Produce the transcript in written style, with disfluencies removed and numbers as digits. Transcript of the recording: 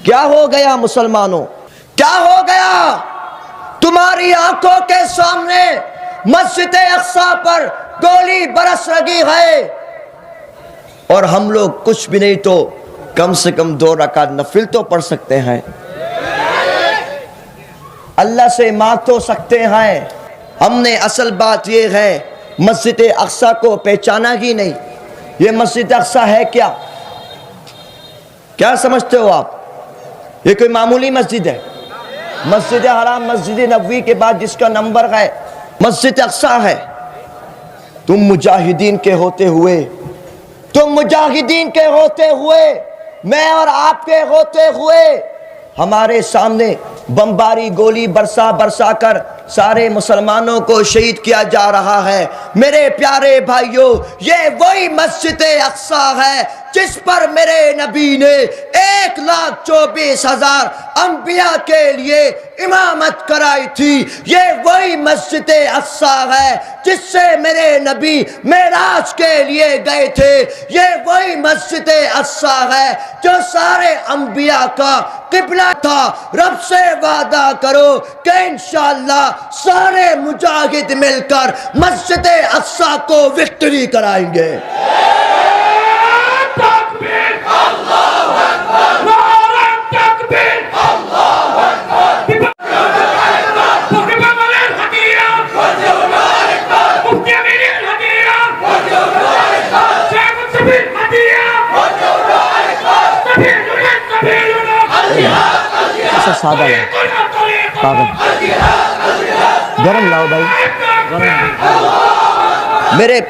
کیا ہو گیا مسلمانوں؟ کیا ہو گیا؟ تمہاری آنکھوں کے سامنے مسجد اقصی پر گولی برس رہی ہے، اور ہم لوگ کچھ بھی نہیں تو کم سے کم 2 رکعت نفل تو پڑھ سکتے ہیں، اللہ سے مانگ تو سکتے ہیں۔ ہم نے اصل بات یہ ہے مسجد اقصی کو پہچانا ہی نہیں۔ یہ مسجد اقصی ہے کیا؟ کیا سمجھتے ہو آپ؟ یہ کوئی معمولی مسجد ہے؟ مسجد حرام مسجد نبوی کے بعد جس کا نمبر ہے مسجد اقصی ہے۔ تم مجاہدین کے ہوتے ہوئے میں اور آپ کے ہوتے ہوئے ہمارے سامنے بمباری گولی برسا کر سارے مسلمانوں کو شہید کیا جا رہا ہے۔ میرے پیارے بھائیوں، یہ وہی مسجد اقصی ہے جس پر میرے نبی نے 1,24,000 انبیاء کے لیے امامت کرائی تھی۔ یہ وہی مسجد اقصی ہے جس سے میرے نبی معراج کے لیے گئے تھے۔ یہ وہی مسجد اقصی ہے جو سارے انبیاء کا قبلہ تھا۔ رب سے وعدہ کرو کہ انشاءاللہ سارے مجاہد مل کر مسجد اقصی کو وکٹری کرائیں گے۔ ایسا سادہ ہے پاگل، گرم لاؤ بھائی، میرے